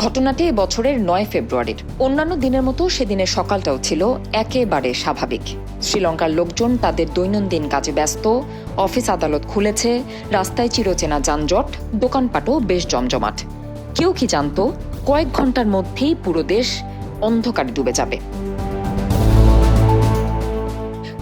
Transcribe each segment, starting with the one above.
ঘটনাটি বছরের ৯ ফেব্রুয়ারির। অন্যান্য দিনের মতো সেদিনের সকালটাও ছিল একেবারে স্বাভাবিক। শ্রীলঙ্কার লোকজন তাদের দৈনন্দিন কাজে ব্যস্ত, অফিস আদালত খুলেছে, রাস্তায় চিরচেনা যানজট, দোকানপাটও বেশ জমজমাট। কেউ কি জানত কয়েক ঘন্টার মধ্যেই পুরো দেশ অন্ধকারে ডুবে যাবে।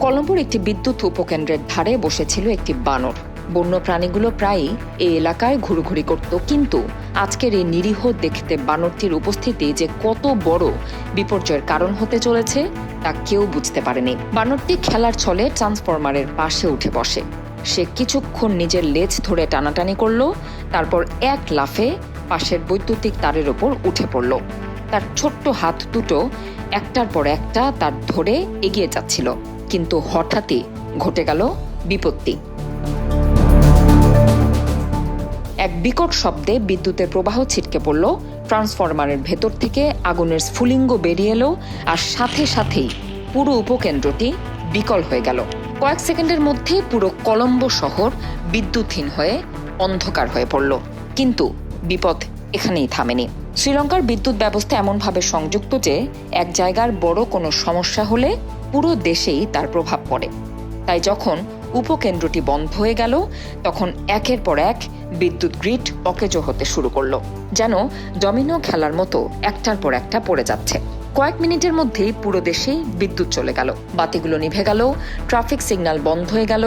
কলম্বোর একটি বিদ্যুৎ উপকেন্দ্রের ধারে বসেছিল একটি বানর। বন্য প্রাণীগুলো প্রায়ই এই এলাকায় ঘুরঘুরি করত, কিন্তু আজকের এই নিরীহ দেখতে বানরটির উপস্থিতি যে কত বড় বিপর্যয়ের কারণ হতে চলেছে তা কেউ বুঝতে পারেনি। বানরটি খেলার ছলে ট্রান্সফরমারের পাশে উঠে বসে। সে কিছুক্ষণ নিজের লেজ ধরে টানাটানি করল, তারপর এক লাফে পাশের বৈদ্যুতিক তারের ওপর উঠে পড়ল। তার ছোট্ট হাত দুটো একটার পর একটা তার ধরে এগিয়ে যাচ্ছিল, কিন্তু হঠাৎই ঘটে গেল বিপত্তি। এক বিকট শব্দে বিদ্যুতের প্রবাহ ছিটকে পড়ল, ট্রান্সফরমারের ভেতর থেকে আগুনের স্ফুলিঙ্গ বেরিয়ে এলো, আর সাথে সাথেই পুরো উপকেন্দ্রটি বিকল হয়ে গেল। কয়েক সেকেন্ডের মধ্যে পুরো কলম্বো শহর বিদ্যুৎহীন হয়ে অন্ধকার হয়ে পড়ল। কিন্তু বিপদ এখানেই থামেনি। শ্রীলঙ্কার বিদ্যুৎ ব্যবস্থা এমনভাবে সংযুক্ত যে এক জায়গার বড় কোনো সমস্যা হলে পুরো দেশেই তার প্রভাব পড়ে। তাই যখন উপকেন্দ্রটি বন্ধ হয়ে গেল, তখন একের পর এক বিদ্যুৎ গ্রিড অকেজো হতে শুরু করলো, যেন ডমিনো খেলার মতো একটার পর একটা পড়ে যাচ্ছে। কয়েক মিনিটের মধ্যেই পুরো দেশেই বিদ্যুৎ চলে গেল, বাতিগুলো নিভে গেল, ট্রাফিক সিগন্যাল বন্ধ হয়ে গেল,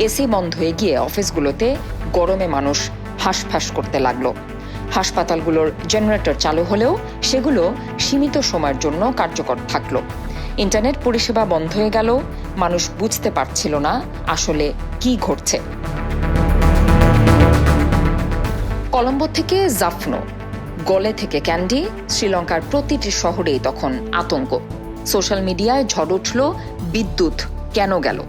এসি বন্ধ হয়ে গিয়ে অফিসগুলোতে গরমে মানুষ হাঁসফাঁস করতে লাগলো। হাসপাতালগুলোর জেনারেটর চালু হলেও সেগুলো সীমিত সময়ের জন্য কার্যকর থাকলো। ইন্টারনেট পরিষেবা বন্ধ হয়ে গেল, মানুষ বুঝতে পারছিল না আসলে কি ঘটছে। কলম্বো থেকে জাফনো, গলে থেকে ক্যান্ডি, শ্রীলঙ্কার প্রতিটি শহরেই তখন আতঙ্ক। সোশ্যাল মিডিয়ায় ঝড় উঠল বিদ্যুৎ কেন গেল।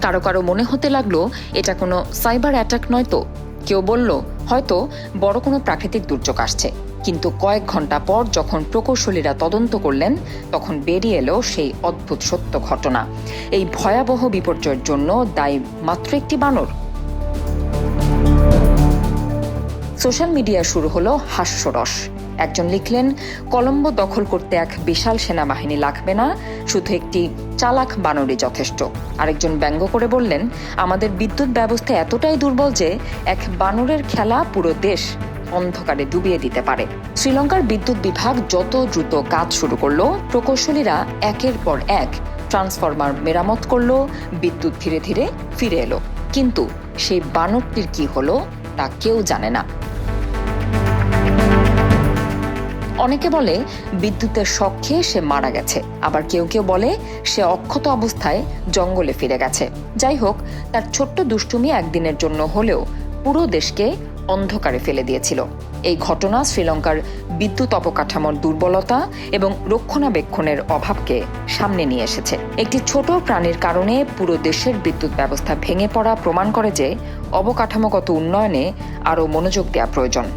কারো কারো মনে হতে লাগলো এটা কোনো সাইবার অ্যাটাক নয় তো। কেউ বলল হয়তো বড় কোনো প্রাকৃতিক দুর্যোগ আসছে। কিন্তু কয়েক ঘন্টা পর যখন প্রকৌশলীরা তদন্ত করলেন, তখন বেরিয়ে এলো সেই অদ্ভুত সত্য ঘটনা। এই ভয়াবহ বিপর্যয়ের জন্য দায়ী মাত্র একটি বানর। সোশ্যাল মিডিয়া শুরু হলো হাস্যরস। একজন লিখলেন, কলম্বো দখল করতে এক বিশাল সেনাবাহিনী লাগবে না, শুধু একটি চালাক বানরই যথেষ্ট। আরেকজন ব্যঙ্গ করে বললেন, আমাদের বিদ্যুৎ ব্যবস্থা এতটাই দুর্বল যে এক বানরের খেলা পুরো দেশ অন্ধকারে ডুবিয়ে দিতে পারে। শ্রীলঙ্কার বিদ্যুৎ বিভাগ যত দ্রুত কাজ শুরু করলো, প্রকৌশলীরা একের পর এক ট্রান্সফরমার মেরামত করলো, বিদ্যুৎ ধীরে ধীরে ফিরে এলো। কিন্তু সেই বানরটির কি হলো তা কেউ জানে না। অনেকে বলে বিদ্যুতের শক খেয়ে সে মারা গেছে, আবার কেউ কেউ বলে সে অক্ষত অবস্থায় জঙ্গলে ফিরে গেছে। যাই হোক, তার ছোট্ট দুষ্টুমি একদিনের জন্য হলেও পুরো দেশকে অন্ধকারে ফেলে দিয়েছিল। এই ঘটনা শ্রীলঙ্কার বিদ্যুৎ অবকাঠামোর দুর্বলতা এবং রক্ষণাবেক্ষণের অভাবকে সামনে নিয়ে এসেছে। একটি ছোট প্রাণীর কারণে পুরো দেশের বিদ্যুৎ ব্যবস্থা ভেঙে পড়া প্রমাণ করে যে অবকাঠামোগত উন্নয়নে আরও মনোযোগ দেওয়া প্রয়োজন।